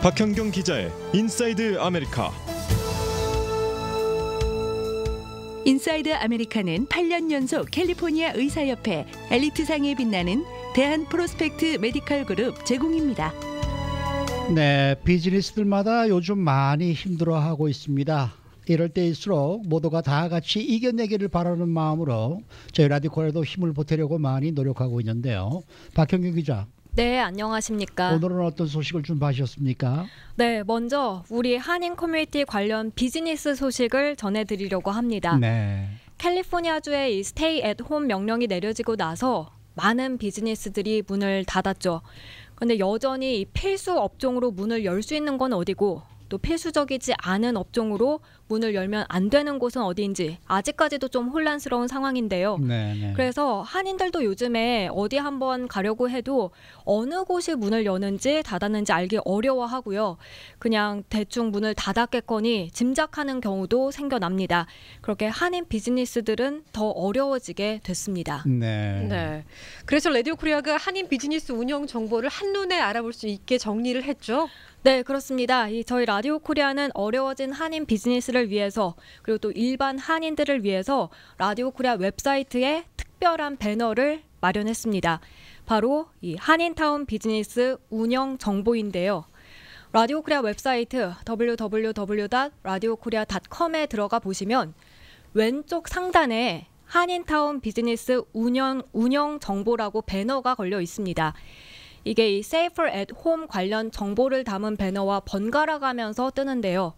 박현경 기자의 인사이드 아메리카. 인사이드 아메리카는 8년 연속 캘리포니아 의사협회 엘리트상에 빛나는 대한 프로스펙트 메디컬 그룹 제공입니다. 네, 비즈니스들마다 요즘 많이 힘들어하고 있습니다. 이럴 때일수록 모두가 다 같이 이겨내기를 바라는 마음으로 저희 라디오코리아도 힘을 보태려고 많이 노력하고 있는데요. 박현경 기자. 네, 안녕하십니까. 오늘은 어떤 소식을 준비하셨습니까? 네, 먼저 우리 한인 커뮤니티 관련 비즈니스 소식을 전해드리려고 합니다. 네. 캘리포니아주의 이 스테이 앳 홈 명령이 내려지고 나서 많은 비즈니스들이 문을 닫았죠. 그런데 여전히 필수 업종으로 문을 열 수 있는 건 어디고 또 필수적이지 않은 업종으로 문을 열면 안 되는 곳은 어디인지 아직까지도 좀 혼란스러운 상황인데요. 네. 그래서 한인들도 요즘에 어디 한번 가려고 해도 어느 곳이 문을 여는지 닫았는지 알기 어려워하고요. 그냥 대충 문을 닫았겠거니 짐작하는 경우도 생겨납니다. 그렇게 한인 비즈니스들은 더 어려워지게 됐습니다. 네. 그래서 라디오 코리아가 한인 비즈니스 운영 정보를 한눈에 알아볼 수 있게 정리를 했죠. 네, 그렇습니다. 저희 라디오 코리아는 어려워진 한인 비즈니스를 위해서 그리고 또 일반 한인들을 위해서 라디오 코리아 웹사이트에 특별한 배너를 마련했습니다. 바로 이 한인타운 비즈니스 운영 정보인데요. 라디오 코리아 웹사이트 www.radiokorea.com에 들어가 보시면 왼쪽 상단에 한인타운 비즈니스 운영 정보라고 배너가 걸려 있습니다. 이게 이 Safer at Home 관련 정보를 담은 배너와 번갈아 가면서 뜨는데요.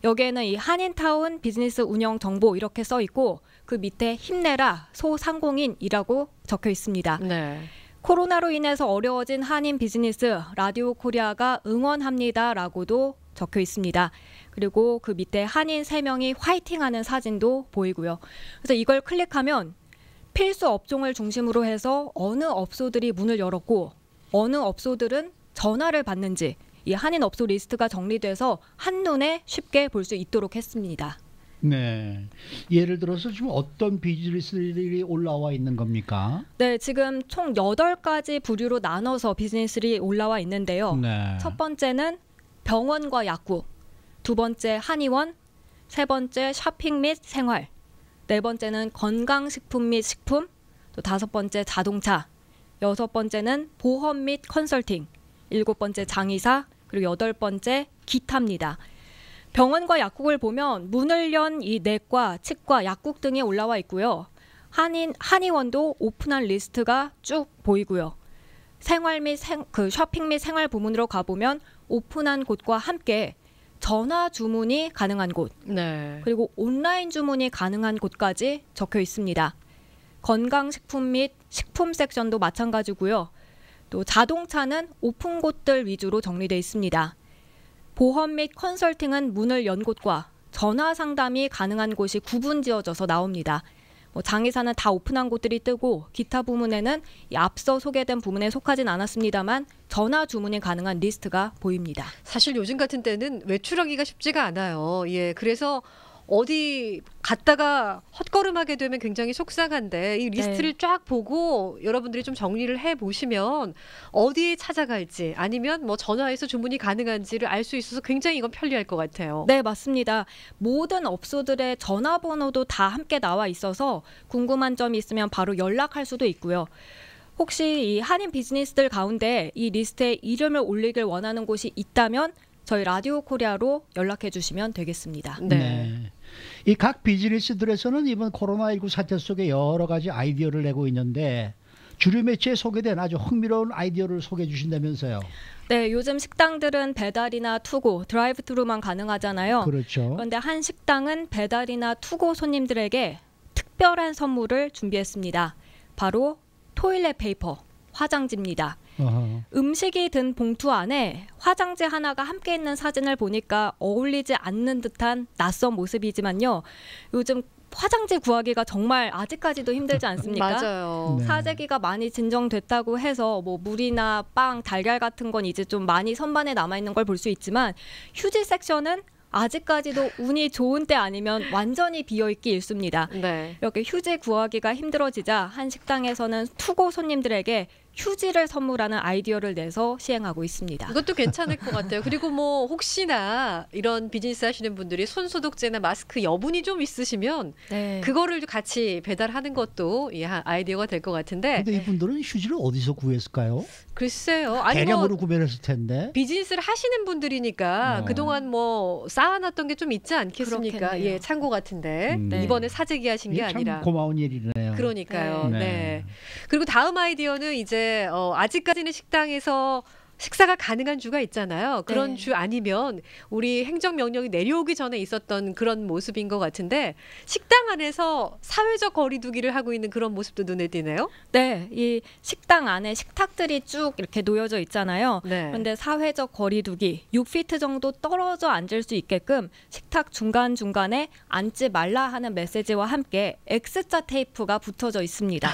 여기에는 이 한인타운 비즈니스 운영 정보 이렇게 써 있고 그 밑에 힘내라 소상공인이라고 적혀 있습니다. 네. 코로나로 인해서 어려워진 한인 비즈니스 라디오 코리아가 응원합니다라고도 적혀 있습니다. 그리고 그 밑에 한인 3명이 화이팅하는 사진도 보이고요. 그래서 이걸 클릭하면 필수 업종을 중심으로 해서 어느 업소들이 문을 열었고 어느 업소들은 전화를 받는지 이 한인 업소 리스트가 정리돼서 한눈에 쉽게 볼 수 있도록 했습니다. 네. 예를 들어서 지금 어떤 비즈니스들이 올라와 있는 겁니까? 네, 지금 총 8가지 부류로 나눠서 비즈니스들이 올라와 있는데요. 네. 첫 번째는 병원과 약국, 두 번째 한의원, 세 번째 쇼핑 및 생활, 네 번째는 건강식품 및 식품, 또 다섯 번째 자동차, 여섯 번째는 보험 및 컨설팅, 일곱 번째 장의사, 그리고 여덟 번째 기타입니다. 병원과 약국을 보면 문을 연 이 내과, 치과, 약국 등이 올라와 있고요. 한의원도 오픈한 리스트가 쭉 보이고요. 생활 및 쇼핑 및 생활 부문으로 가보면 오픈한 곳과 함께 전화 주문이 가능한 곳, 그리고 온라인 주문이 가능한 곳까지 적혀 있습니다. 건강식품 및 식품 섹션도 마찬가지고요. 또 자동차는 오픈 곳들 위주로 정리되어 있습니다. 보험 및 컨설팅은 문을 연 곳과 전화 상담이 가능한 곳이 구분지어져서 나옵니다. 장의사는 다 오픈한 곳들이 뜨고 기타 부문에는 이 앞서 소개된 부문에 속하진 않았습니다만 전화 주문이 가능한 리스트가 보입니다. 사실 요즘 같은 때는 외출하기가 쉽지가 않아요. 그래서 어디 갔다가 헛걸음하게 되면 굉장히 속상한데 이 리스트를 쫙 보고 여러분들이 좀 정리를 해보시면 어디에 찾아갈지 아니면 전화해서 주문이 가능한지를 알 수 있어서 굉장히 이건 편리할 것 같아요. 네, 맞습니다. 모든 업소들의 전화번호도 다 함께 나와 있어서 궁금한 점이 있으면 바로 연락할 수도 있고요. 혹시 이 한인 비즈니스들 가운데 이 리스트에 이름을 올리길 원하는 곳이 있다면 저희 라디오 코리아로 연락해 주시면 되겠습니다. 네. 이 각 비즈니스들에서는 이번 코로나19 사태 속에 여러 가지 아이디어를 내고 있는데 주류 매체에 소개된 아주 흥미로운 아이디어를 소개해 주신다면서요. 네, 요즘 식당들은 배달이나 투고, 드라이브 트루만 가능하잖아요. 그렇죠. 그런데 한 식당은 배달이나 투고 손님들에게 특별한 선물을 준비했습니다. 바로 토일렛 페이퍼, 화장지입니다. 음식이 든 봉투 안에 화장지 하나가 함께 있는 사진을 보니까 어울리지 않는 듯한 낯선 모습이지만요. 요즘 화장지 구하기가 정말 아직까지도 힘들지 않습니까? 맞아요. 네. 사재기가 많이 진정됐다고 해서 물이나 빵, 달걀 같은 건 이제 좀 많이 선반에 남아있는 걸 볼 수 있지만 휴지 섹션은 아직까지도 운이 좋은 때 아니면 완전히 비어있기 일쑤입니다. 네. 이렇게 휴지 구하기가 힘들어지자 한 식당에서는 투고 손님들에게 휴지를 선물하는 아이디어를 내서 시행하고 있습니다. 이것도 괜찮을 것 같아요. 그리고 뭐 혹시나 이런 비즈니스 하시는 분들이 손소독제나 마스크 여분이 좀 있으시면 네. 그거를 같이 배달하는 것도 아이디어가 될 것 같은데. 근데 이분들은 휴지를 어디서 구했을까요? 글쎄요. 아니 대량으로 뭐 구매를 했을 텐데. 비즈니스를 하시는 분들이니까 그동안 뭐 쌓아놨던 게 좀 있지 않겠습니까? 그렇겠네요. 예, 창고 같은데 네. 이번에 사재기 하신 게 이게 참 아니라. 고마운 일이네요. 그러니까요. 네. 네. 그리고 다음 아이디어는 이제 아직까지는 식당에서 식사가 가능한 주가 있잖아요. 그런 네. 주 아니면 우리 행정명령이 내려오기 전에 있었던 그런 모습인 것 같은데 식당 안에서 사회적 거리두기를 하고 있는 그런 모습도 눈에 띄네요. 네, 이 식당 안에 식탁들이 쭉 이렇게 놓여져 있잖아요. 네. 그런데 사회적 거리두기 6피트 정도 떨어져 앉을 수 있게끔 식탁 중간중간에 앉지 말라 하는 메시지와 함께 X자 테이프가 붙어져 있습니다.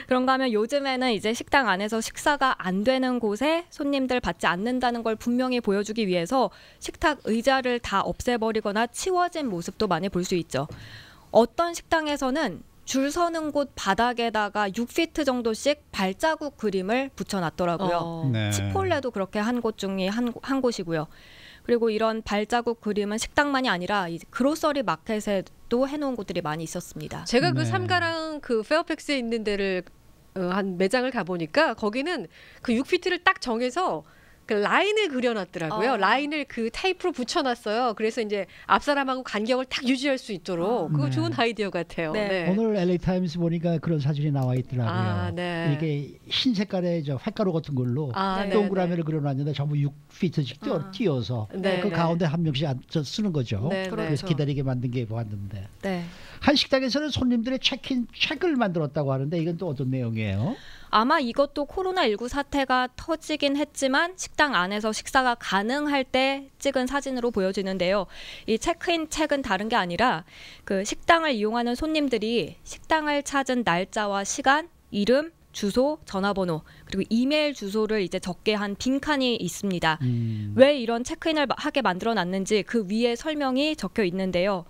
그런가 하면 요즘에는 이제 식당 안에서 식사가 안 되는 곳에 손님들 받지 않는다는 걸 분명히 보여주기 위해서 식탁 의자를 다 없애버리거나 치워진 모습도 많이 볼 수 있죠. 어떤 식당에서는 줄 서는 곳 바닥에다가 6피트 정도씩 발자국 그림을 붙여놨더라고요. 네. 치폴레도 그렇게 한 곳 중에 한 곳이고요. 그리고 이런 발자국 그림은 식당만이 아니라 이 그로서리 마켓에도 해놓은 곳들이 많이 있었습니다. 제가 그 네. 삼가랑 그 페어팩스에 있는 데를 한 매장을 가보니까 거기는 그 6피트를 딱 정해서 그 라인을 그려놨더라고요. 라인을 그 테이프로 붙여놨어요. 그래서 이제 앞 사람하고 간격을 딱 유지할 수 있도록 그거 네. 좋은 아이디어 같아요. 네. 오늘 LA 타임스 보니까 그런 사진이 나와 있더라고요. 아, 네. 이게 흰 색깔의 저 횟가루 같은 걸로 아, 네. 동그라미를 그려놨는데 전부 6피트씩 띄어서 네, 그 네. 가운데 한 명씩 앉아 쓰는 거죠. 네, 네. 그래서 기다리게 만든 게 보았는데 네. 한 식당에서는 손님들의 체크인 책을 만들었다고 하는데 이건 또 어떤 내용이에요? 아마 이것도 코로나19 사태가 터지긴 했지만 식당 안에서 식사가 가능할 때 찍은 사진으로 보여지는데요. 이 체크인 책은 다른 게 아니라 그 식당을 이용하는 손님들이 식당을 찾은 날짜와 시간, 이름, 주소, 전화번호, 그리고 이메일 주소를 이제 적게 한 빈칸이 있습니다. 왜 이런 체크인을 하게 만들어 놨는지 그 위에 설명이 적혀 있는데요.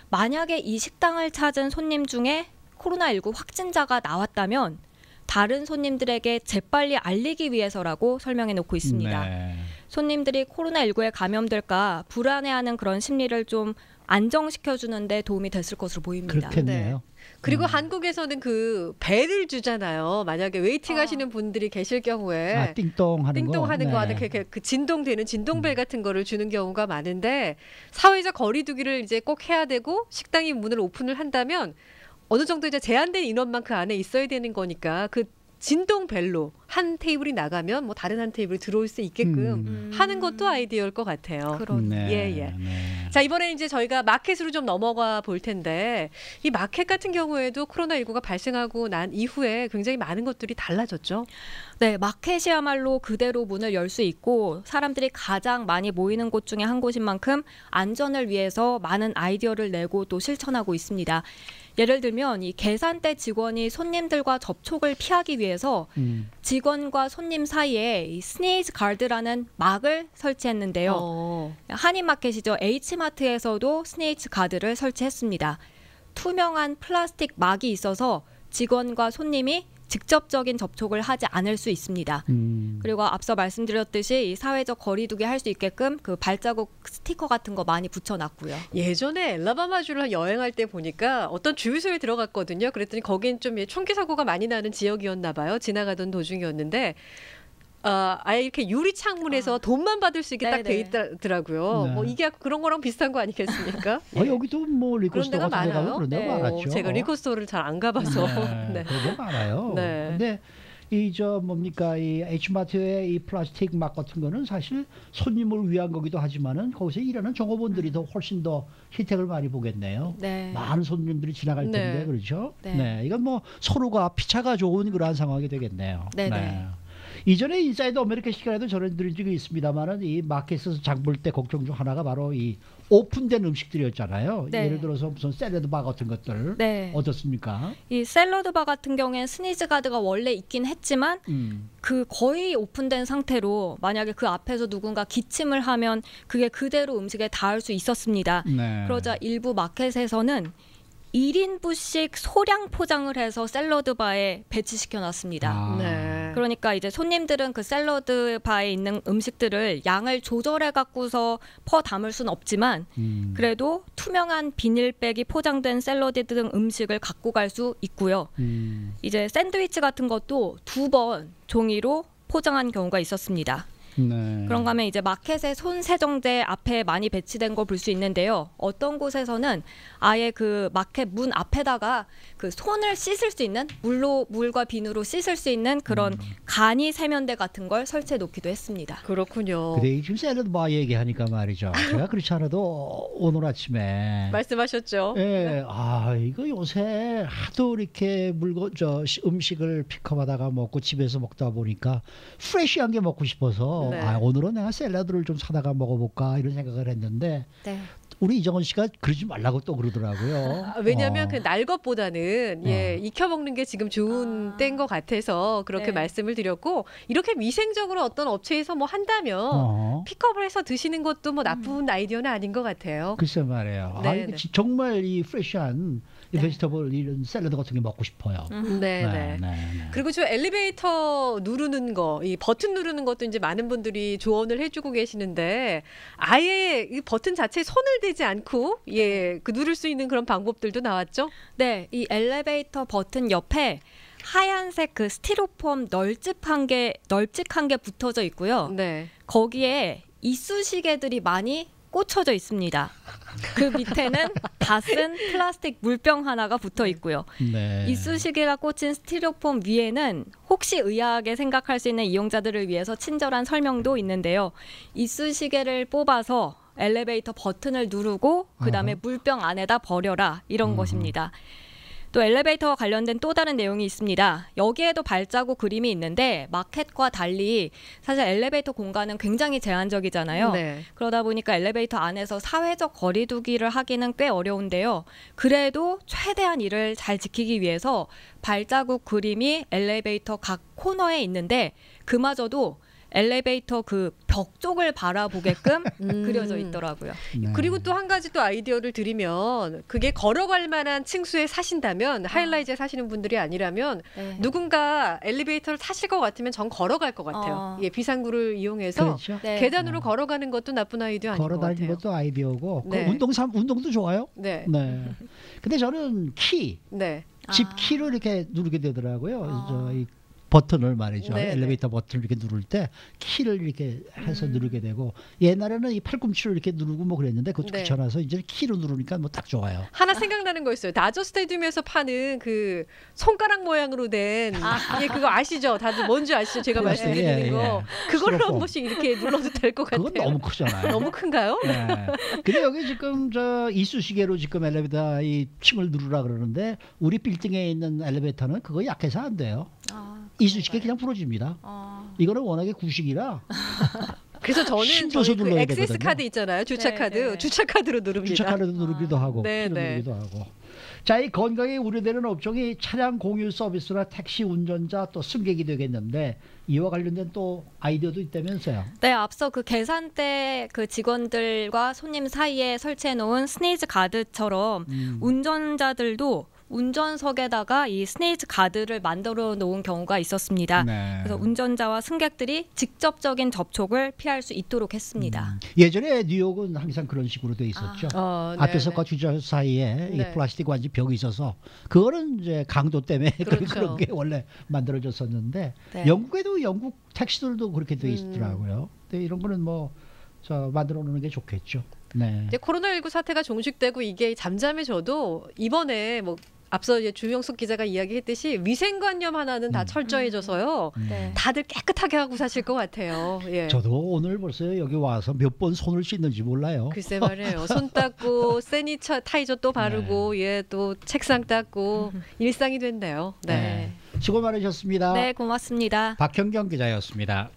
만약에 이 식당을 찾은 손님 중에 코로나19 확진자가 나왔다면 다른 손님들에게 재빨리 알리기 위해서라고 설명해 놓고 있습니다. 네. 손님들이 코로나19에 감염될까 불안해하는 그런 심리를 좀 안정시켜주는 데 도움이 됐을 것으로 보입니다. 그렇겠네요. 그리고 한국에서는 그 배를 주잖아요. 만약에 웨이팅 하시는 분들이 계실 경우에 아, 띵동 하는 거. 띵동하는 거 하는 그 진동되는 진동벨 같은 거를 주는 경우가 많은데 사회적 거리두기를 이제 꼭 해야 되고 식당이 문을 오픈을 한다면 어느 정도 이제 제한된 인원만 그 안에 있어야 되는 거니까 그 진동벨로 한 테이블이 나가면 뭐 다른 한 테이블이 들어올 수 있게끔 하는 것도 아이디어일 것 같아요. 네. 예. 네. 자, 이번에는 이제 저희가 마켓으로 좀 넘어가 볼 텐데 이 마켓 같은 경우에도 코로나19가 발생하고 난 이후에 굉장히 많은 것들이 달라졌죠. 네, 마켓이야말로 그대로 문을 열 수 있고 사람들이 가장 많이 모이는 곳 중에 한 곳인 만큼 안전을 위해서 많은 아이디어를 내고 또 실천하고 있습니다. 예를 들면 이 계산대 직원이 손님들과 접촉을 피하기 위해서 직원과 손님 사이에 이 스네이즈 가드라는 막을 설치했는데요. 한인마켓이죠. H마트에서도 스네이즈 가드를 설치했습니다. 투명한 플라스틱 막이 있어서 직원과 손님이 직접적인 접촉을 하지 않을 수 있습니다. 그리고 앞서 말씀드렸듯이 이 사회적 거리두기 할 수 있게끔 그 발자국 스티커 같은 거 많이 붙여놨고요. 예전에 엘라바마주를 여행할 때 보니까 어떤 주유소에 들어갔거든요. 그랬더니 거긴 좀 총기 사고가 많이 나는 지역이었나 봐요. 지나가던 도중이었는데 아예 이렇게 유리 창문에서 돈만 받을 수 있게 딱 돼 있더라고요. 네. 뭐 이게 그런 거랑 비슷한 거 아니겠습니까? 여기도 뭐 그런 리코스토 데가 같은 데 가면 많아요. 그런 데가 많았죠. 제가 리코스토를 잘 안 가봐서. 네. 그런 게 많아요. 네. 근데 이 저 뭡니까 이 H마트의 이 플라스틱 막 같은 거는 사실 손님을 위한 거기도 하지만은 거기서 일하는 종업원들이 더 훨씬 더 혜택을 많이 보겠네요. 네. 많은 손님들이 지나갈 텐데 네. 그렇죠. 네. 이건 뭐 서로가 피차가 좋은 그러한 상황이 되겠네요. 네. 이전에 인사이드 아메리카 시간에도 저는 드린 적이 있습니다만은 이 마켓에서 장 볼 때 걱정 중 하나가 바로 이 오픈된 음식들이었잖아요. 네. 예를 들어서 무슨 샐러드 바 같은 것들 네. 어떻습니까? 이 샐러드 바 같은 경우에는 스니즈 가드가 원래 있긴 했지만 그 거의 오픈된 상태로 만약에 그 앞에서 누군가 기침을 하면 그게 그대로 음식에 닿을 수 있었습니다. 네. 그러자 일부 마켓에서는 1인분씩 소량 포장을 해서 샐러드 바에 배치시켜 놨습니다. 아. 네. 그러니까 이제 손님들은 그 샐러드 바에 있는 음식들을 양을 조절해 갖고서 퍼 담을 수는 없지만 그래도 투명한 비닐백이 포장된 샐러드 등 음식을 갖고 갈 수 있고요. 이제 샌드위치 같은 것도 2번 종이로 포장한 경우가 있었습니다. 네. 그런가 하면 이제 마켓에 손 세정제 앞에 많이 배치된 거 볼 수 있는데요. 어떤 곳에서는 아예 그 마켓 문 앞에다가 그 손을 씻을 수 있는 물과 비누로 씻을 수 있는 그런 간이 세면대 같은 걸 설치해 놓기도 했습니다. 그렇군요. 그래 지금 샐러드 바 얘기하니까 말이죠. 제가 그렇지 않아도 오늘 아침에 말씀하셨죠. 예, 아 이거 요새 하도 이렇게 음식을 픽업하다가 먹고 집에서 먹다 보니까 프레시한 게 먹고 싶어서 네. 아 오늘은 내가 샐러드를 좀 사다가 먹어볼까 이런 생각을 했는데 네. 우리 이정은 씨가 그러지 말라고 또 그러더라고요. 왜냐하면 그 날 것보다는 익혀 먹는 게 지금 좋은 때인 것 같아서 그렇게 네. 말씀을 드렸고 이렇게 위생적으로 어떤 업체에서 뭐 한다면 픽업을 해서 드시는 것도 뭐 나쁜 아이디어는 아닌 것 같아요. 글쎄 말이에요. 네, 아, 이게 네. 정말 이 프레시한 이 베지터블 이런 샐러드 같은 게 먹고 싶어요. 네. 그리고 저 엘리베이터 누르는 거, 이 버튼 누르는 것도 이제 많은 분들이 조언을 해주고 계시는데 아예 이 버튼 자체에 손을 대지 않고 그 누를 수 있는 그런 방법들도 나왔죠. 네, 이 엘리베이터 버튼 옆에 하얀색 그 스티로폼 널찍한 게 붙어져 있고요. 네. 거기에 이쑤시개들이 많이 꽂혀져 있습니다. 그 밑에는 다 쓴 플라스틱 물병 하나가 붙어 있고요. 네. 이쑤시개가 꽂힌 스티로폼 위에는 혹시 의아하게 생각할 수 있는 이용자들을 위해서 친절한 설명도 있는데요. 이쑤시개를 뽑아서 엘리베이터 버튼을 누르고 그다음에 물병 안에다 버려라 이런 것입니다. 또 엘리베이터와 관련된 또 다른 내용이 있습니다. 여기에도 발자국 그림이 있는데 마켓과 달리 사실 엘리베이터 공간은 굉장히 제한적이잖아요. 네. 그러다 보니까 엘리베이터 안에서 사회적 거리두기를 하기는 꽤 어려운데요. 그래도 최대한 이를 잘 지키기 위해서 발자국 그림이 엘리베이터 각 코너에 있는데 그마저도 엘리베이터 그 벽 쪽을 바라보게끔 그려져 있더라고요. 네. 그리고 또 한 가지 또 아이디어를 드리면 그게 걸어갈 만한 층수에 사신다면 하이라이트에 사시는 분들이 아니라면 네. 누군가 엘리베이터를 타실 것 같으면 전 걸어갈 것 같아요. 비상구를 이용해서 그렇죠. 네. 계단으로 걸어가는 것도 나쁜 아이디어 아닌 것 걸어다니는 같아요. 것도 아이디어고 네. 그 운동도 좋아요. 네. 네. 근데 저는 네. 집 키를 이렇게 누르게 되더라고요. 이 버튼을 말이죠. 네, 엘리베이터 버튼을 이렇게 누를 때 키를 이렇게 해서 누르게 되고 옛날에는 이 팔꿈치를 이렇게 누르고 뭐 그랬는데 그것도 네. 귀찮아서 이제 키로 누르니까 뭐 딱 좋아요. 하나 생각나는 거 있어요. 다저 스타디움에서 파는 그 손가락 모양으로 된 그거 아시죠? 다들 뭔지 아시죠? 제가 예, 말씀드리는 예. 거. 그걸로 한 스티로폼. 번씩 이렇게 눌러도 될 것 같아요. 그건 너무 크잖아요. 너무 큰가요? 네. 근데 여기 지금 저 이쑤시개로 지금 엘리베이터 이 층을 누르라 그러는데 우리 빌딩에 있는 엘리베이터는 그거 약해서 안 돼요. 이쑤시개 그냥 부러집니다. 이거는 워낙에 구식이라 그래서 저는 힘줘서 저희 그 눌러야 액세스 되거든요. 카드 있잖아요. 주차 네, 카드. 네. 주차 카드로 누릅니다. 주차카드도 누르기도 하고 네, 키로 네. 누르기도 하고. 자, 이 건강에 우려되는 업종이 차량 공유 서비스나 택시 운전자 또 승객이 되겠는데 이와 관련된 또 아이디어도 있다면서요. 네, 앞서 그 계산대 그 직원들과 손님 사이에 설치해 놓은 스네이즈 가드처럼 운전자들도 운전석에다가 이 스네이즈 가드를 만들어 놓은 경우가 있었습니다. 네. 그래서 운전자와 승객들이 직접적인 접촉을 피할 수 있도록 했습니다. 예전에 뉴욕은 항상 그런 식으로 돼 있었죠. 앞에서과 주차 사이에 이 네. 플라스틱 완지 벽이 있어서 그거는 이제 강도 때문에 그렇죠. 그런 게 원래 만들어졌었는데 네. 영국에도 영국 택시들도 그렇게 돼 있더라고요. 근데 이런 거는 뭐 저 만들어 놓는 게 좋겠죠. 네. 이제 코로나19 사태가 종식되고 이게 잠잠해져도 이번에 뭐 앞서 이제 주영숙 기자가 이야기했듯이 위생관념 하나는 다 철저해져서요. 네. 다들 깨끗하게 하고 사실 것 같아요. 예. 저도 오늘 벌써 여기 와서 몇 번 손을 씻는지 몰라요. 글쎄 말이에요. 손 닦고 세니타이저 또 바르고 또 책상 닦고 일상이 됐네요. 네. 수고 많으셨습니다. 네, 고맙습니다. 박현경 기자였습니다.